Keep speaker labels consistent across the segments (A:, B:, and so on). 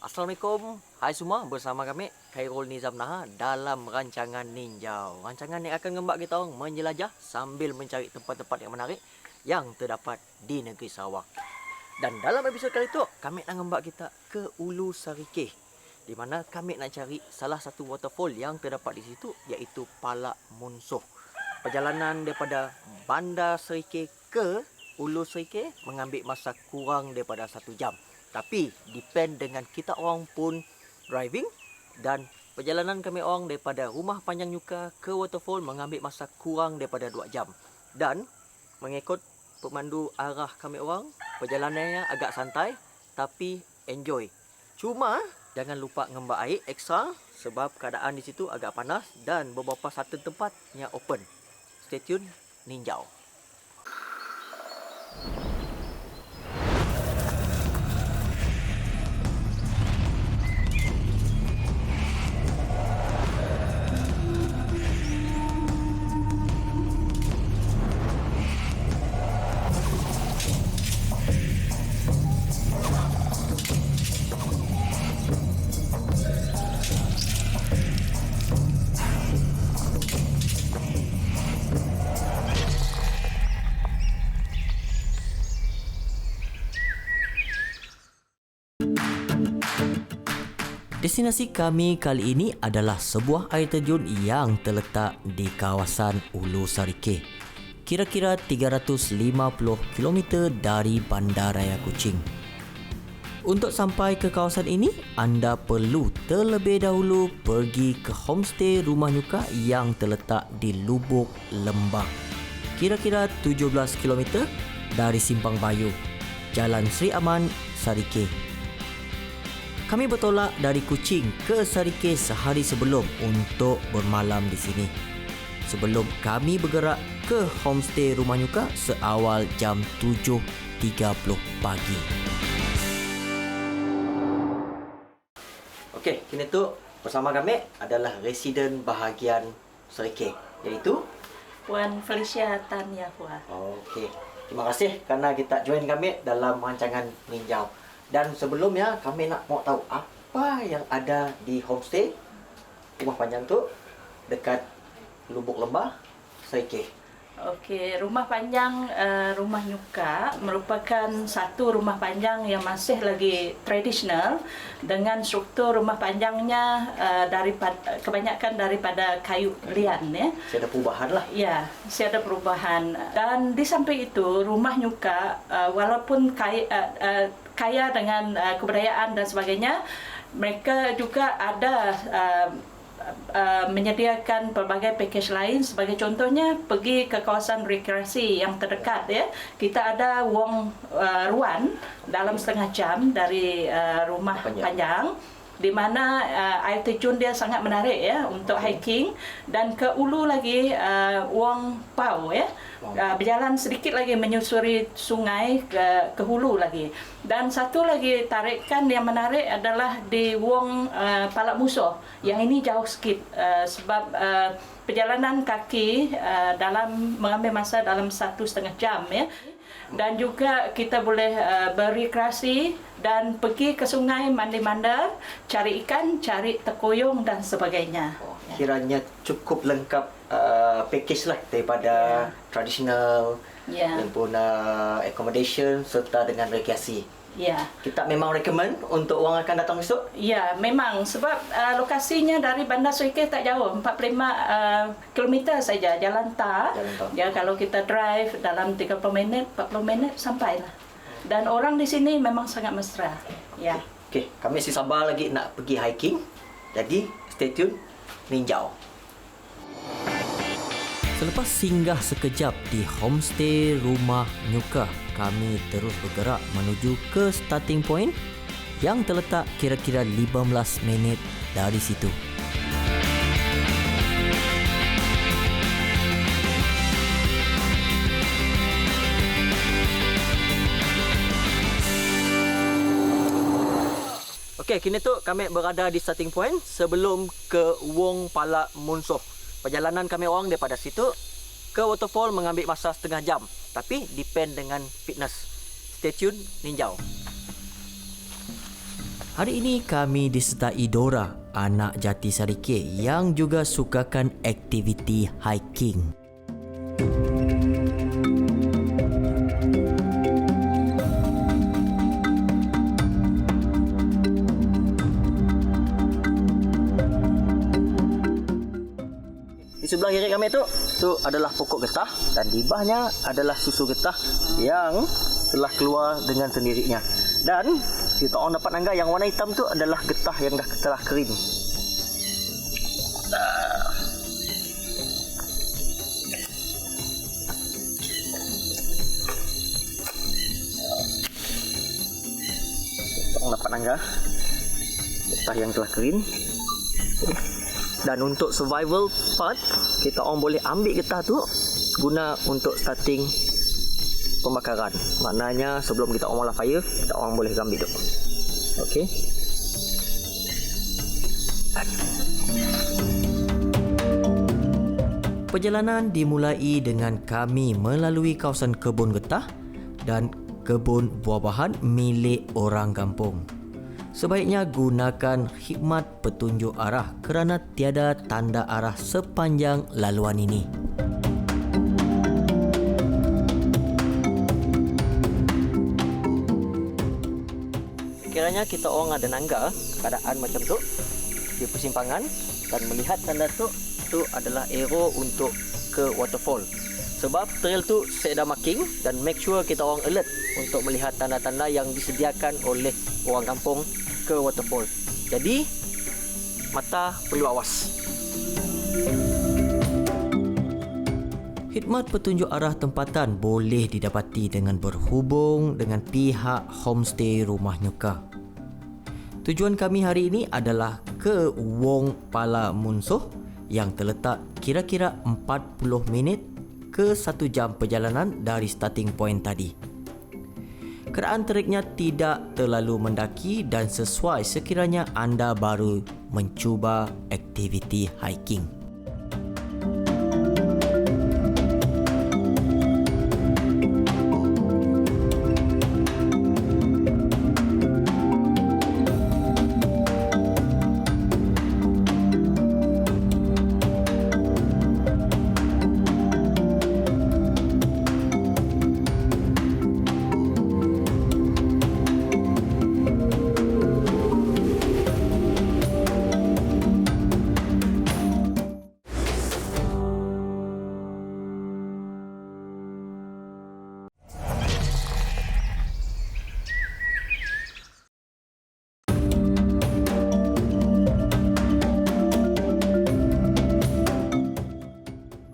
A: Assalamualaikum, hai semua, bersama kami Khairul Nizam Naha dalam rancangan Ninjau. Rancangan yang akan ngembak kita orang menjelajah sambil mencari tempat-tempat yang menarik yang terdapat di negeri Sarawak. Dan dalam episod kali itu, kami nak ngembak kita ke Ulu Sarikeh, di mana kami nak cari salah satu waterfall yang terdapat di situ, iaitu Palak Munsoh. Perjalanan daripada Bandar Sarikeh ke Ulu Sarikeh mengambil masa kurang daripada 1 jam. Tapi depend dengan kita orang pun driving, dan perjalanan kami orang daripada Rumah Panjang Nyuka ke waterfall mengambil masa kurang daripada 2 jam. Dan mengikut pemandu arah kami orang, perjalanannya agak santai tapi enjoy. Cuma jangan lupa ngembak air ekstra sebab keadaan di situ agak panas dan beberapa satu tempat yang open. Stay tune, Ninjau. Destinasi kami kali ini adalah sebuah air terjun yang terletak di kawasan Ulu Sarikeh, kira-kira 350 km dari Bandaraya Kuching. Untuk sampai ke kawasan ini, anda perlu terlebih dahulu pergi ke homestay Rumah Nyuka yang terletak di Lubuk Lembang, kira-kira 17 km dari Simpang Bayu, Jalan Sri Aman, Sarikeh. Kami bertolak dari Kuching ke Sarikeh sehari sebelum untuk bermalam di sini. Sebelum kami bergerak ke homestay Rumah Nyuka seawal jam 7.30 pagi. Okey, kini tu bersama kami adalah residen bahagian Sarikeh, iaitu
B: Puan Felicia Tan Yahua.
A: Okey, terima kasih kerana kita join kami dalam rancangan Ninjau. Dan sebelumnya kami nak mau tahu apa yang ada di homestay Rumah Panjang tu dekat Lubuk Lembah, Sarikeh.
B: Okey, Rumah Panjang Rumah Nyuka merupakan satu rumah panjang yang masih lagi tradisional dengan struktur rumah panjangnya kebanyakan daripada kayu lian ya.
A: Ada perubahan lah.
B: Ya, ada perubahan. Dan di samping itu Rumah Nyuka walaupun kaya dengan kebudayaan dan sebagainya, mereka juga ada menyediakan pelbagai package lain. Sebagai contohnya, pergi ke kawasan rekreasi yang terdekat ya. Kita ada Wong Ruan dalam setengah jam dari Rumah Panjang, di mana air terjun dia sangat menarik ya untuk hiking. Dan ke ulu lagi Wong Pau ya, berjalan sedikit lagi menyusuri sungai ke hulu lagi. Dan satu lagi tarikan yang menarik adalah di Wong Palak Munsoh, yang ini jauh sikit sebab perjalanan kaki dalam mengambil masa dalam 1,5 jam ya. Dan juga kita boleh berrekreasi dan pergi ke sungai mandi-mandar, cari ikan, cari terkoyong dan sebagainya.
A: Kiranya cukup lengkap package lah daripada tradisional dan pun accommodation serta dengan rekreasi.
B: Ya.
A: Kita memang recommend untuk orang akan datang besok.
B: Ya, memang sebab lokasinya dari Bandar Sarikeh tak jauh, 45 km saja jalan tar. Ya, kalau kita drive dalam 30 minit, 40 minit sampailah. Dan orang di sini memang sangat mesra. Ya.
A: Okey, kami masih sabar lagi nak pergi hiking. Jadi, stay tune, Ninjau. Selepas singgah sekejap di homestay Rumah Nyuka, kami terus bergerak menuju ke starting point yang terletak kira-kira 15 minit dari situ. Okey, kini tu kami berada di starting point sebelum ke Wong Palak Munsoh. Perjalanan kami orang daripada situ ke waterfall mengambil masa setengah jam, tapi depend dengan fitness. Stay tune, Ninjau. Hari ini kami disertai Dora, anak Jatisari K yang juga sukakan aktiviti hiking. Di sebelah kiri kami tu adalah pokok getah dan di bawahnya adalah susu getah yang telah keluar dengan sendirinya. Dan kita orang dapat nangga yang warna hitam tu adalah getah yang dah telah kering. Kita orang dapat nangga getah yang telah kering. Dan untuk survival part, kita orang boleh ambil getah tu guna untuk starting pembakaran. Maknanya sebelum kita orang olah fire, kita orang boleh ambil tu. Okey. Perjalanan dimulai dengan kami melalui kawasan kebun getah dan kebun buah-bahan milik orang kampung. Sebaiknya gunakan khidmat petunjuk arah kerana tiada tanda arah sepanjang laluan ini. Kiranya kita orang ada nangga keadaan macam tu di persimpangan dan melihat tanda tu adalah arrow untuk ke waterfall. Sebab trail tu saya dah marking dan make sure kita orang alert untuk melihat tanda-tanda yang disediakan oleh orang kampung ke waterfall. Jadi mata perlu awas. Khidmat petunjuk arah tempatan boleh didapati dengan berhubung dengan pihak homestay Rumah Nyuka. Tujuan kami hari ini adalah ke Wong Pala Munsoh yang terletak kira-kira 40 minit ke 1 jam perjalanan dari starting point tadi. Keadaan teriknya tidak terlalu mendaki dan sesuai sekiranya anda baru mencuba aktiviti hiking.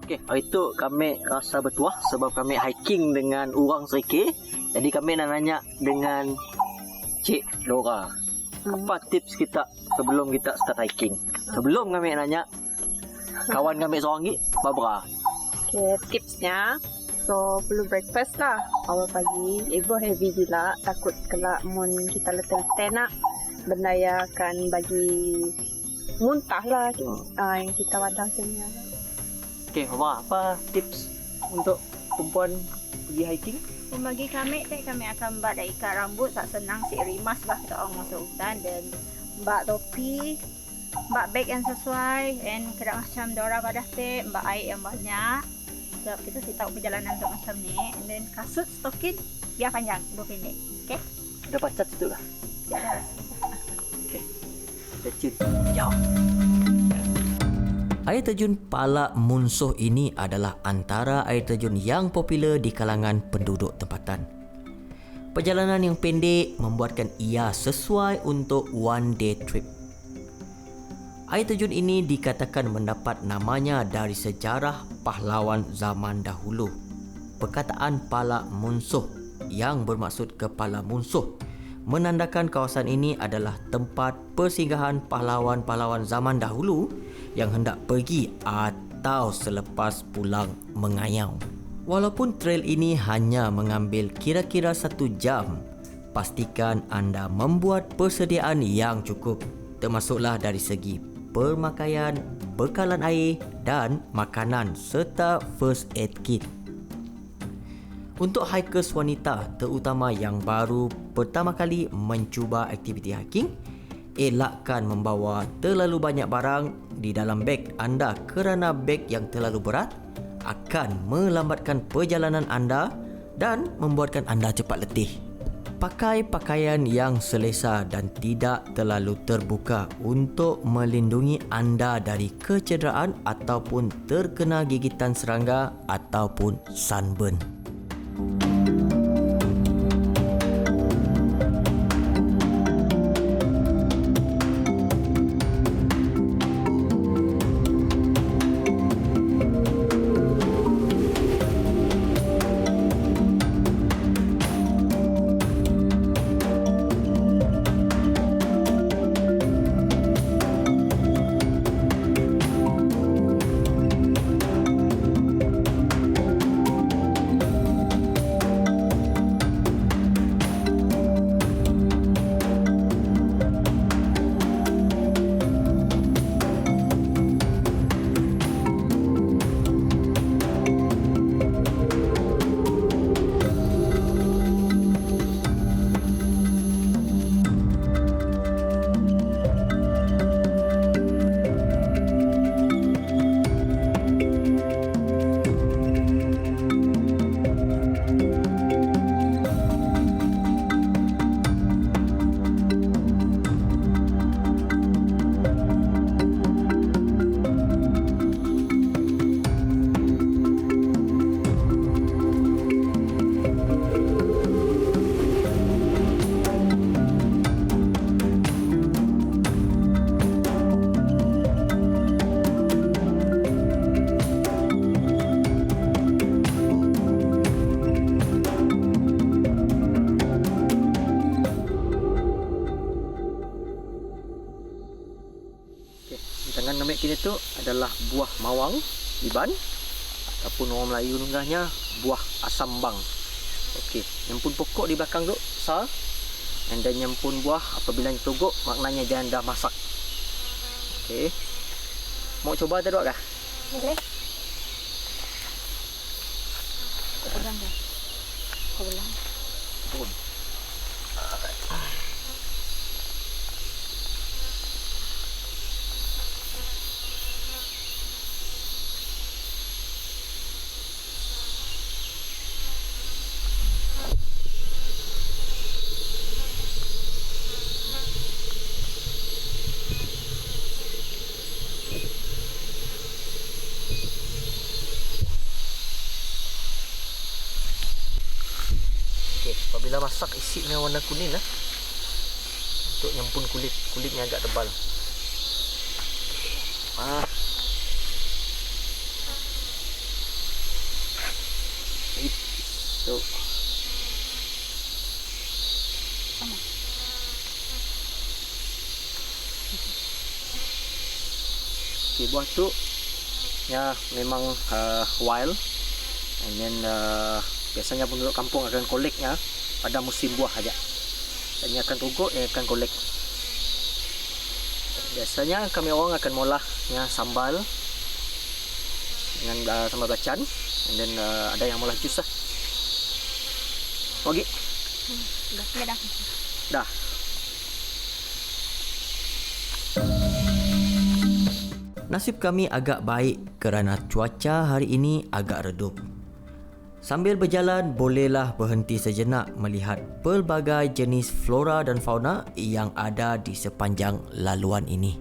A: Okey, hari tu kami rasa bertuah sebab kami hiking dengan orang Serikir. Jadi kami nak nanya dengan Cik Dora. Apa tips kita sebelum kita start hiking? Sebelum kami nanya, kawan kami seorang ni, Barbara.
C: Okay, tipsnya, so perlu breakfast lah awal pagi. Ego heavy gila, takut kelak mun kita letih-letih nak benda yang akan bagi muntah lah yang kita wadah sebenarnya.
A: Okey, Barbara, apa tips untuk perempuan pergi hiking?
D: Bagi kami, kami akan buat dari ikat rambut, tak senang si rimas lah kita orang masuk hutan dan mbak topi, mbak beg yang sesuai, and kena macam Dora pada mbak air yang banyak. Sebab kita sih tahu perjalanan untuk macam ni, and then kasut, stokin, biar panjang, biar pendek. Okay?
A: Dapat cat situ lah.
D: Siap.
A: Okey. Terjun. Jauh. Air terjun Pala Munsoh ini adalah antara air terjun yang popular di kalangan penduduk tempatan. Perjalanan yang pendek membuatkan ia sesuai untuk one day trip. Air terjun ini dikatakan mendapat namanya dari sejarah pahlawan zaman dahulu. Perkataan Pala Munsoh yang bermaksud kepala Munsoh menandakan kawasan ini adalah tempat persinggahan pahlawan-pahlawan zaman dahulu yang hendak pergi atau selepas pulang mengayau. Walaupun trail ini hanya mengambil kira-kira 1 jam, pastikan anda membuat persediaan yang cukup, termasuklah dari segi permakaian, bekalan air dan makanan serta first aid kit. Untuk hikers wanita terutama yang baru pertama kali mencuba aktiviti hiking, elakkan membawa terlalu banyak barang di dalam beg anda kerana beg yang terlalu berat akan melambatkan perjalanan anda dan membuatkan anda cepat letih. Pakai pakaian yang selesa dan tidak terlalu terbuka untuk melindungi anda dari kecederaan ataupun terkena gigitan serangga ataupun sunburn. Tangan kami kini tu adalah buah mawang iban ataupun orang Melayu nunggahnya buah asam bang. Okey, yang pun pokok di belakang tu besar. And then yang pun buah apabila ditogok maknanya jangan dah masak. Okey. Mau coba tak kah?
D: Boleh. Kau pegang dah. Kau ulang.
A: Pun. Apabila masak isi dengan warna kuning lah. Untuk nyampun kulitnya agak tebal. So okay, buah tu ya memang wild. And then biasanya penduduk kampung akan koleknya pada musim buah saja. Dan ia akan tugut, ia akan kolek. Biasanya kami orang akan molahnya sambal dengan sambal belacan. And then ada yang molah jus lah. Okey.
D: Dah.
A: Dah. Nasib kami agak baik kerana cuaca hari ini agak redup. Sambil berjalan, bolehlah berhenti sejenak melihat pelbagai jenis flora dan fauna yang ada di sepanjang laluan ini.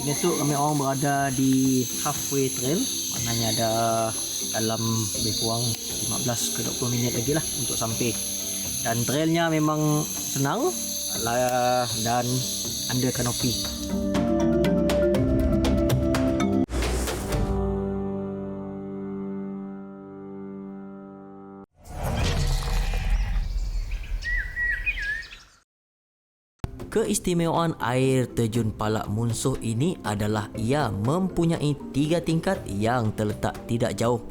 A: Besok kami orang berada di halfway trail, maknanya ada dalam lebih kurang 15 ke 20 minit lagi lah untuk sampai. Dan trailnya memang senang dan under kanopi. Keistimewaan air terjun Palak Munsuh ini adalah ia mempunyai 3 tingkat yang terletak tidak jauh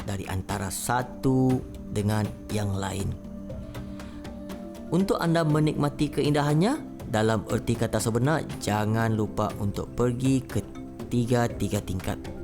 A: dari antara satu dengan yang lain. Untuk anda menikmati keindahannya, dalam erti kata sebenar, jangan lupa untuk pergi ke tiga tingkat.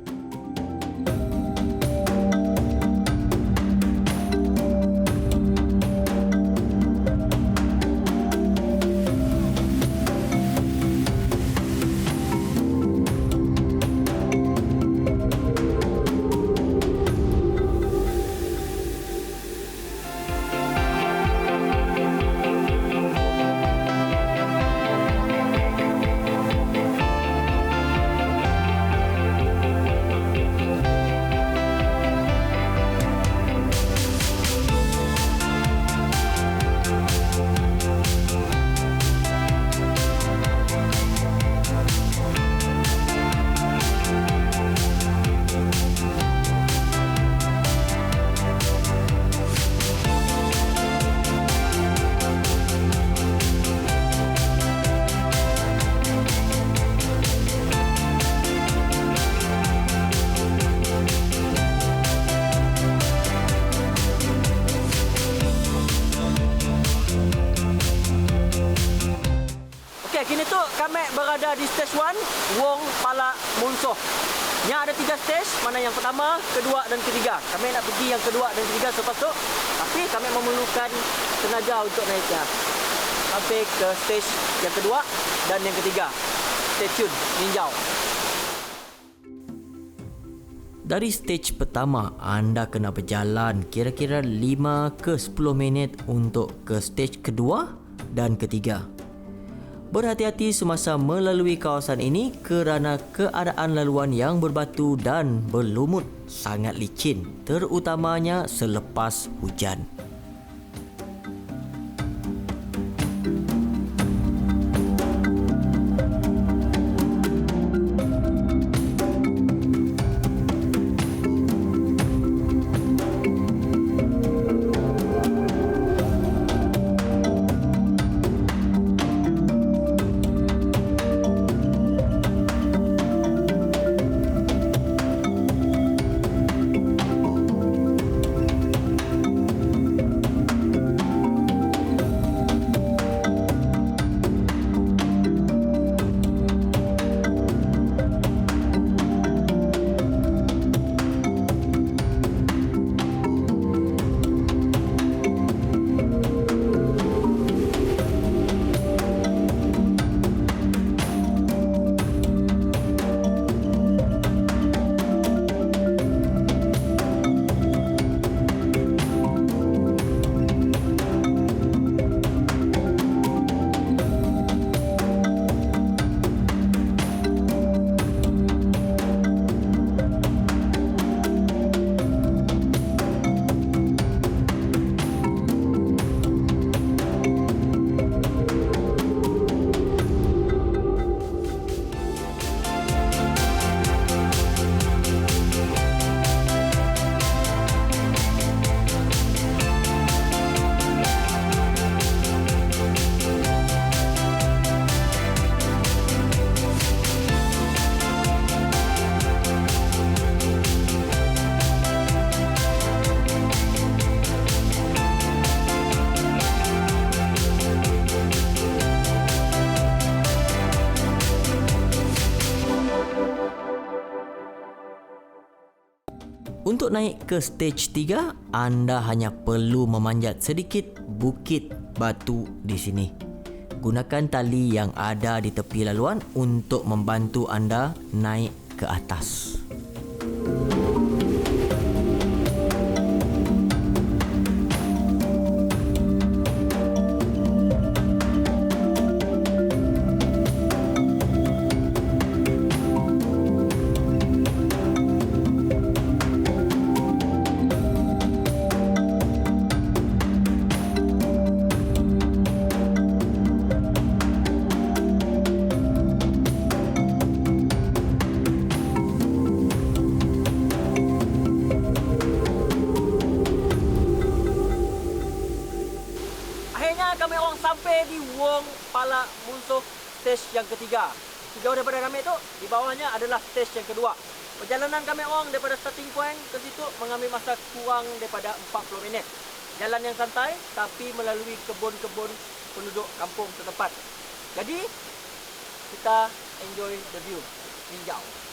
A: Kini tu kami berada di stage 1 Wong Palak Munsuh. Yang ada 3 stage, mana yang pertama, kedua dan ketiga. Kami nak pergi yang kedua dan ketiga selepas tu, tapi kami memerlukan tenaga untuk naiknya. Sampai ke stage yang kedua dan yang ketiga. Stay tune, ninjau. Dari stage pertama, anda kena berjalan kira-kira 5 ke 10 minit untuk ke stage kedua dan ketiga. Berhati-hati semasa melalui kawasan ini kerana keadaan laluan yang berbatu dan berlumut sangat licin, terutamanya selepas hujan. Untuk naik ke stage 3, anda hanya perlu memanjat sedikit bukit batu di sini. Gunakan tali yang ada di tepi laluan untuk membantu anda naik ke atas. kepala musuh stage yang ketiga. Jauh daripada kami tu, di bawahnya adalah stage yang kedua. Perjalanan kami orang daripada starting point ke situ mengambil masa kurang daripada 40 minit. Jalan yang santai tapi melalui kebun-kebun penduduk kampung setempat. Jadi, kita enjoy the view. Ninjau.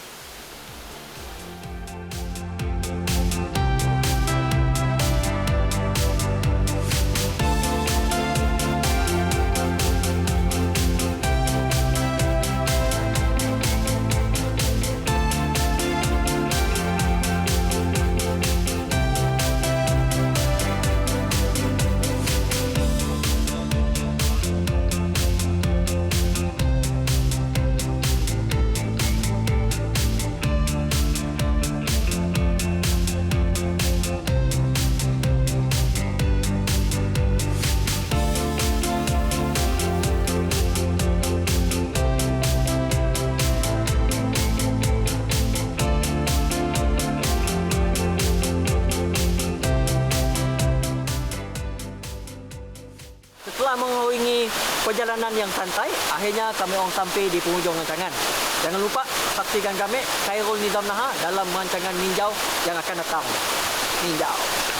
A: Setelah mengiringi perjalanan yang santai, akhirnya kami orang sampai di penghujung rancangan. Jangan lupa saksikan kami Khairul Nizam Nahar dalam rancangan Ninjau yang akan datang. Ninjau.